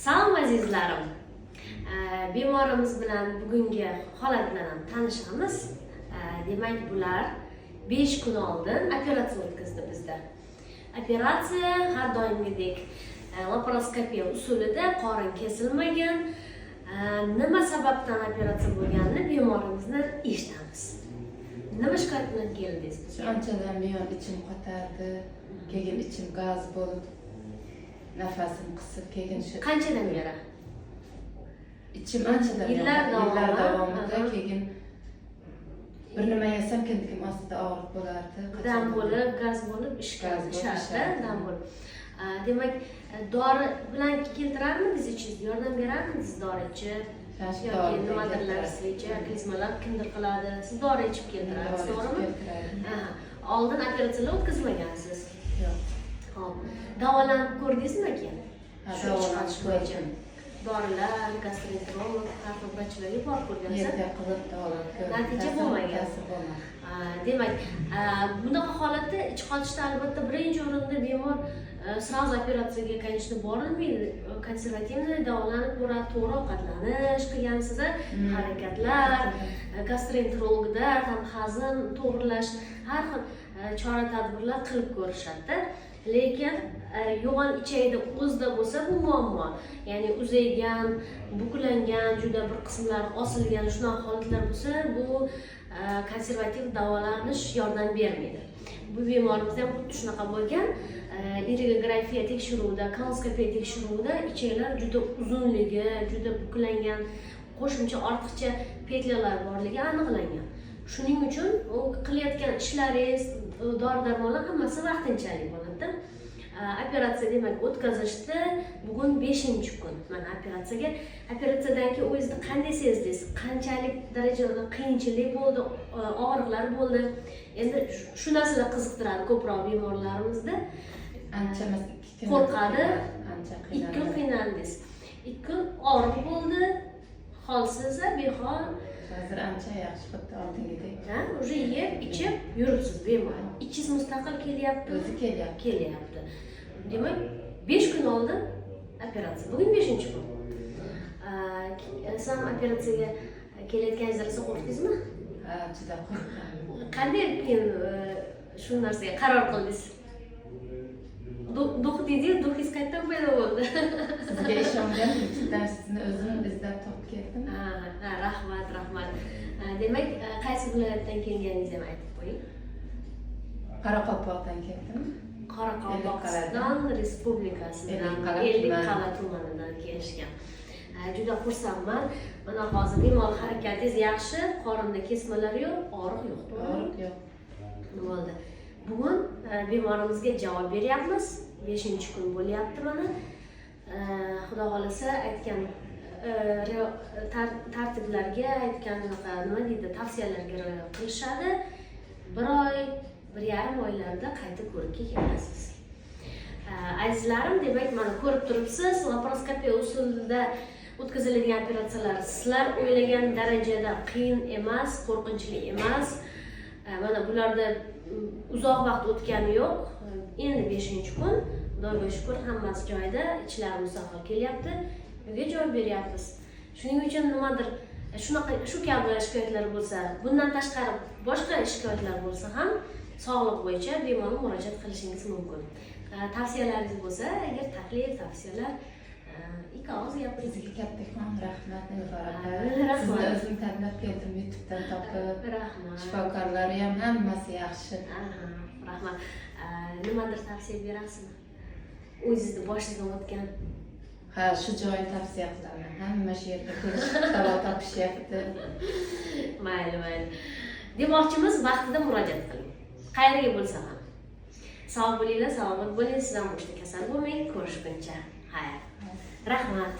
Salom azizlarim. Bemorimiz bilan bugungi holat bilan ham tanishamiz. Demak, bular 5 kun oldin operatsiya o'tkazdi bizda. Operatsiya har doimgidek laparoskopiya usulida qorin kesilmagan. Nima sababdan operatsiya bo'lganini bemorimizdan eshitamiz. Nima shikoyat bilan keldingiz? Anchadan buyon ichim qotardi, keyin ichim gaz bo'lib, nafasim qisib, keyin shu Qanchadan beri? ichim anchadan Yillar davomida keyin bir nima yesam kindikim ostida og'riq bo'lardi. Dam bo'lib, gaz bo'lib, ishlardi, dam bo'lib. Demak, dori bilan keltirarmidingiz ichingizga, yordam berarmidingiz dori ichib? Yoki nimadirlar sizga klizmalar kimdir qiladi, siz dori ichib keltirasiz, to'g'rimi? Oldin operatsiyalar o'tkazmagansiz? Yo'q. Xo'p. Davolanib ko'rdingizmi keyin? Davolanish bo'yicha Dorilar, gastroenterolog, har xil vrachlarga borib ko'rgansiz? yerda qilib davolanib ko'rdim. Natija bo'lmagan. Demak, bunaqa holatda ich qotishda albatta birinchi o'rinda bemor sразу operatsiyaga, конечно, borilmaydi. Konservativniy davolanib ko'radi, to'g'ri ovqatlanish qilgansiz, harakatlar, gastroenterologda ham hazm, to'g'rilash, har xil chora-tadbirlar qilib ko'rishadi. Lekin yo'g'on ichakda o'zida bo'lsa bu muammo. Ya'ni uzaygan, buklangan, juda bir qismlari osilgan shunaqa holatlar bo'lsa, bu konservativ davolanish yordam bermaydi. Bu bemorimizda ham xuddi shunaqa bo'lgan. Irrigografiya tekshiruvida, kolonoskopiya tekshiruvida ichaklar juda uzunligi, juda buklangan, qo'shimcha ortiqcha petlalar borligi aniqlangan. Shuning uchun u qilayotgan ishlaringiz, dori-darmonlar hammasi vaqtinchalik bo'ladi. Operatsiya demak o'tkazishdi. Bugun 5-kun. Mana operatsiyadan keyin o'zingizni qanday sezdingiz? Qanchalik darajada qiyinchilik bo'ldi, og'riqlar bo'ldi? Endi shu narsalar qiziqtiradi ko'proq bemorlarimizda. Ancha qo'rqadi, ancha 2 kun qiynaldingiz. 2 kun og'riq bo'ldi, holsiz, behol. Hozir ancha yaxshi, xuddi oldingidek. Уже yeb, ichib yuribsiz bemalol. Ichingiz mustaqil kelyapti, O'zi kelyapti. Demak, 5 kun oldin operatsiya. Bugun 5-kun. Siz ham operatsiyaga kelayotganingizni rosa qo'rqdingizmi? Ha, juda qo'rqdim. Qanday keyin shu narsaga qaror qildingiz? Do'q deydi-yu, do'qingiz qayerdan paydo bo'ldi? Sizga ishongan YouTube'dan sizni o'zim izlab topib keldim. Rahmat. Demak, qaysi viloyatdan kelganingizni ham aytib qo'ying. Qoraqalpoqdan keldim. Qoraqalpog'iston Respublikasidan, Ellikqal'a tumanidan kelishgan. Juda xursandman. Mana hozir bemalol harakatingiz yaxshi, qorinda kesmalar yo'q, og'riq yo'q, to'g'rimi? Og'riq yo'q. Bo'ldi. Bugun bemorimizga javob beryapmiz. 5-kun bo'lyapti mana. Xudo xolasa aytgan tartiblarga, aytgan nima deydi, tavsiyalarga rioya qilishadi. 1 oy, 1,5 oylarda qayta ko'rikka kelasiz. Azizlarim, demak, mana ko'rib turibsiz, laparoskopiya usulida o'tkaziladigan operatsiyalar sizlar o'ylagan darajada qiyin emas, qo'rqinchli emas. Mana bularda uzoq vaqt o'tgani yo'q. Endi 5-kun, Xudoga shukr, hammasi joyida, ichlari mustaqil kelyapti. Uyga javob beryapmiz. Shuning uchun nimadir shu kabi shikoyatlar bo'lsa, bundan tashqari boshqa shikoyatlar bo'lsa ham sog'liq bo'yicha bemalol murojaat qilishingiz mumkin. Tavsiyalaringiz bo'lsa, agar taklif, tavsiyalar, ikki og'iz gapiring. Sizga kattakon rahmat, Nilufar opa. Rahmat. Sizni o'zim tanlab keldim, YouTube'dan topib. Rahmat. Shifokorlari ham hammasi yaxshi. Rahmat. Nimadir tavsiya berasizmi? O'zingizni boshingizdan o'tgan. Ha, shu joyni tavsiya qilaman. Hamma shu yerga kelishib, davo topishyapti. Mayli. Demoqchimiz, vaqtida murojaat qiling. Qayerga bo'lsa ham. Sog' bo'linglar, salomat bo'ling, siz ham boshqa kasal bo'lmang. Ko'rishguncha. Xayr. Rahmat.